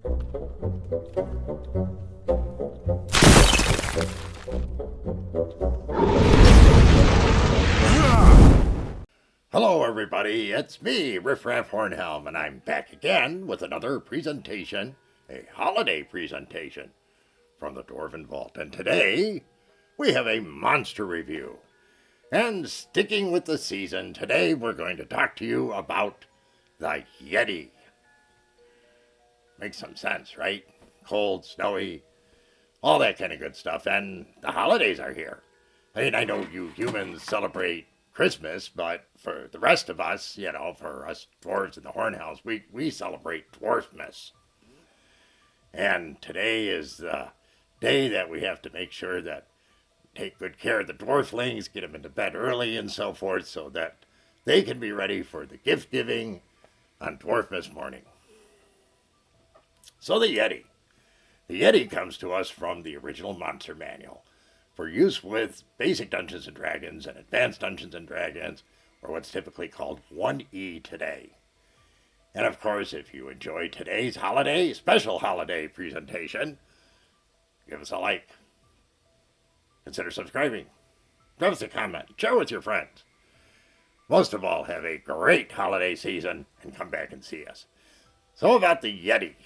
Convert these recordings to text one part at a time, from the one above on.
Hello everybody, it's me, Riffraff Hornhelm, and I'm back again with another presentation, a holiday presentation from the Dwarven Vault. And today, we have a monster review. And sticking with the season, today we're going to talk to you about the YETI. Makes some sense, right? Cold, snowy, all that kind of good stuff, and the holidays are here. I mean, I know you humans celebrate Christmas, but for the rest of us, for us dwarves and the Hornhelms, we celebrate Dwarfmas. And today is the day that we have to make sure that take good care of the dwarflings, get them into bed early and so forth, so that they can be ready for the gift giving on Dwarfmas morning. So the YETI. The YETI comes to us from the original Monster Manual for use with basic Dungeons & Dragons and advanced Dungeons & Dragons, or what's typically called 1E today. And of course, if you enjoy today's special holiday presentation, give us a like. Consider subscribing. Drop us a comment. Share with your friends. Most of all, have a great holiday season and come back and see us. So about the YETI.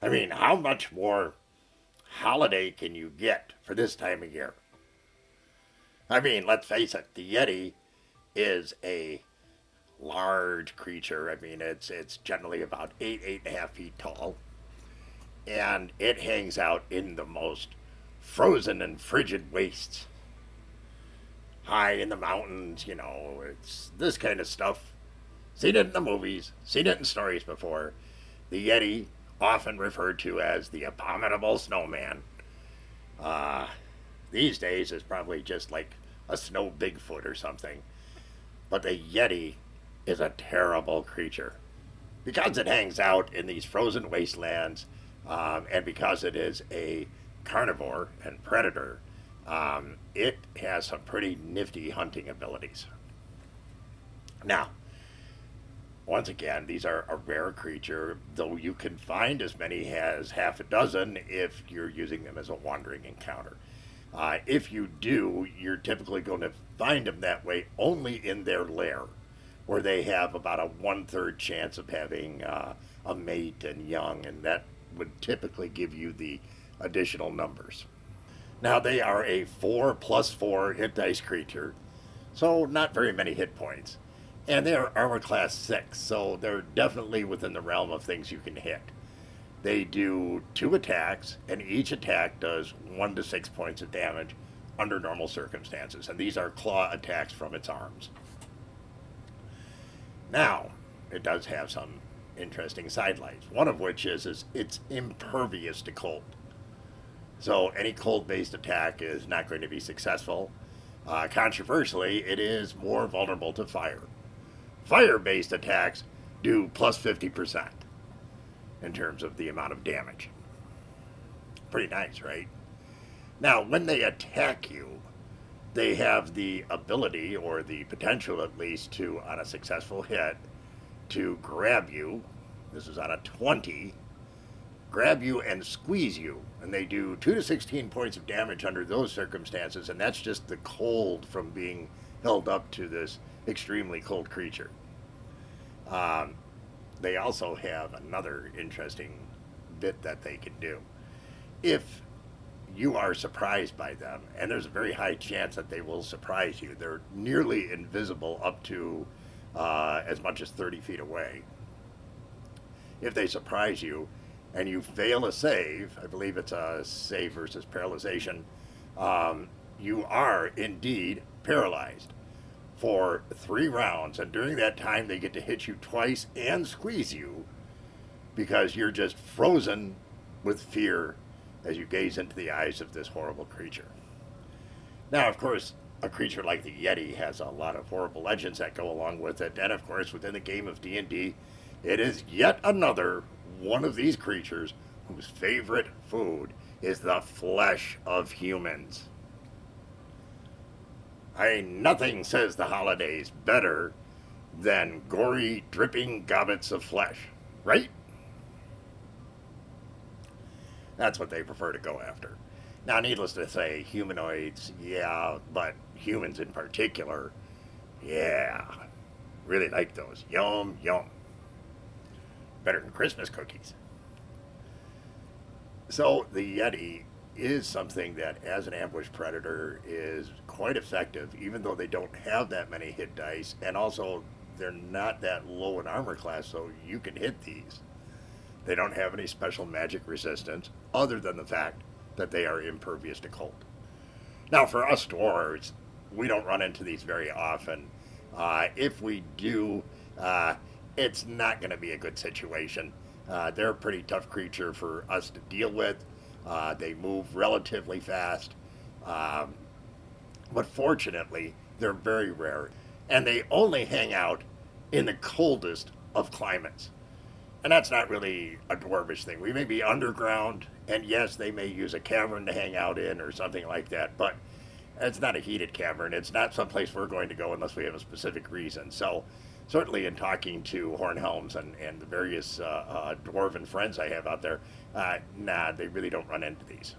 I mean, how much more holiday can you get for this time of year? I mean, let's face it, the YETI is a large creature. I mean, it's generally about 8.5 feet tall. And it hangs out in the most frozen and frigid wastes. High in the mountains, it's this kind of stuff. Seen it in the movies, seen it in stories before. The YETI, often referred to as the Abominable Snowman. These days is probably just like a snow Bigfoot or something. But the YETI is a terrible creature. Because it hangs out in these frozen wastelands, and because it is a carnivore and predator, it has some pretty nifty hunting abilities. Now, once again, these are a rare creature, though you can find as many as half a dozen if you're using them as a wandering encounter. If you do, you're typically going to find them that way only in their lair, where they have about a 1/3 chance of having a mate and young, and that would typically give you the additional numbers. Now, they are a 4+4 hit dice creature, so not very many hit points. And they are armor class 6, so they're definitely within the realm of things you can hit. They do 2 attacks, and each attack does 1 to 6 points of damage under normal circumstances. And these are claw attacks from its arms. Now, it does have some interesting sidelights, one of which is it's impervious to cold. So any cold-based attack is not going to be successful. Controversially, it is more vulnerable to fire. Fire-based attacks do plus 50% in terms of the amount of damage. Pretty nice, right? Now, when they attack you, they have the ability, or the potential at least, to, on a successful hit, to grab you. This is on a 20. Grab you and squeeze you. And they do 2 to 16 points of damage under those circumstances, and that's just the cold from being held up to this extremely cold creature. They also have another interesting bit that they can do. If you are surprised by them, and there's a very high chance that they will surprise you, they're nearly invisible up to as much as 30 feet away. If they surprise you and you fail a save, I believe it's a save versus paralyzation, you are indeed paralyzed for 3 rounds, and during that time they get to hit you twice and squeeze you because you're just frozen with fear as you gaze into the eyes of this horrible creature. Now, of course, a creature like the YETI has a lot of horrible legends that go along with it, and of course, within the game of D&D, it is yet another one of these creatures whose favorite food is the flesh of humans. Nothing says the holidays better than gory, dripping gobbets of flesh, right? That's what they prefer to go after. Now, needless to say, humanoids, yeah, but humans in particular, yeah, really like those. Yum, yum. Better than Christmas cookies. So the Yeti is something that, as an ambush predator, is quite effective, even though they don't have that many hit dice, and also they're not that low in armor class, so you can hit these. They don't have any special magic resistance, other than the fact that they are impervious to cold. Now, for us dwarves, we don't run into these very often. If we do, it's not going to be a good situation. They're a pretty tough creature for us to deal with. They move relatively fast. But fortunately, they're very rare. And they only hang out in the coldest of climates. And that's not really a dwarvish thing. We may be underground, and yes, they may use a cavern to hang out in or something like that, but it's not a heated cavern. It's not someplace we're going to go unless we have a specific reason. So, certainly in talking to Hornhelms and the various dwarven friends I have out there, nah, they really don't run into these.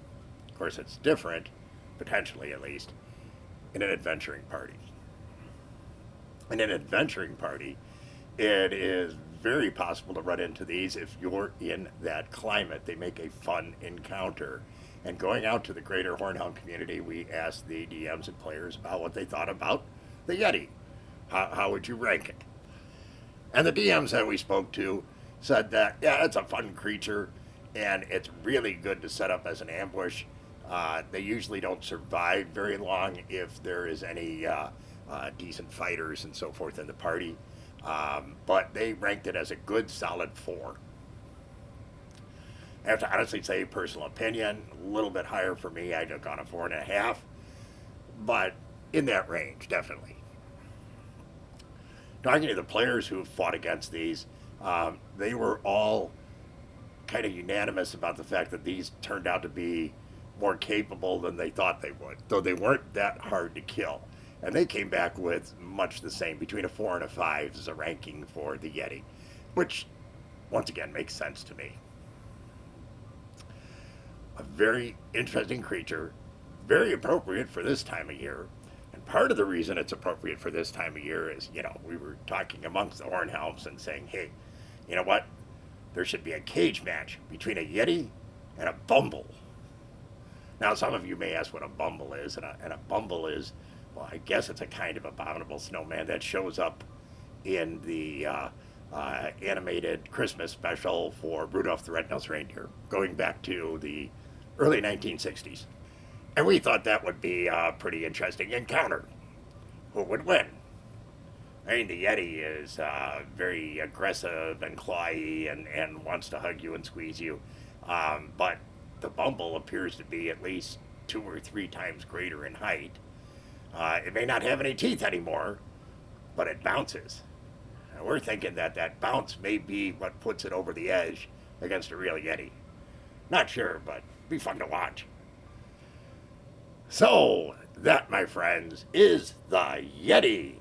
Of course, it's different, potentially at least, in an adventuring party. In an adventuring party, it is very possible to run into these if you're in that climate. They make a fun encounter. And going out to the greater Hornhelm community, we asked the DMs and players about what they thought about the Yeti. How would you rank it? And the DMs that we spoke to said that, yeah, it's a fun creature, and it's really good to set up as an ambush. They usually don't survive very long if there is any decent fighters and so forth in the party. But they ranked it as a good solid 4. I have to honestly say, personal opinion, a little bit higher for me. I'd have gone a 4.5, but in that range, definitely. Talking to the players who fought against these, they were all kind of unanimous about the fact that these turned out to be more capable than they thought they would, though they weren't that hard to kill. And they came back with much the same, between a 4 and a 5 as a ranking for the Yeti, which, once again, makes sense to me. A very interesting creature, very appropriate for this time of year. And part of the reason it's appropriate for this time of year is, we were talking amongst the Hornhelms and saying, hey, you know what? There should be a cage match between a Yeti and a Bumble. Now, some of you may ask what a Bumble is, and a Bumble is, well, I guess it's a kind of abominable snowman that shows up in the animated Christmas special for Rudolph the Red-Nosed Reindeer, going back to the early 1960s. And we thought that would be a pretty interesting encounter. Who would win? I mean, the Yeti is very aggressive and clawy and wants to hug you and squeeze you. But the Bumble appears to be at least 2 or 3 times greater in height. It may not have any teeth anymore, but it bounces. And we're thinking that bounce may be what puts it over the edge against a real Yeti. Not sure, but be fun to watch. So, that, my friends, is the Yeti.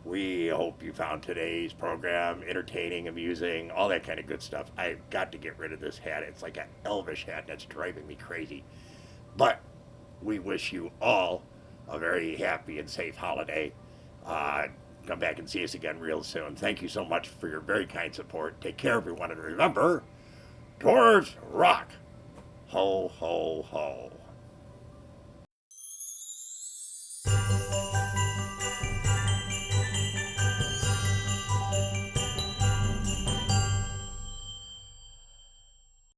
We hope you found today's program entertaining, amusing, all that kind of good stuff. I've got to get rid of this hat. It's like an elvish hat that's driving me crazy. But we wish you all a very happy and safe holiday. Come back and see us again real soon. Thank you so much for your very kind support. Take care, everyone, and remember, dwarves rock. Ho, ho, ho.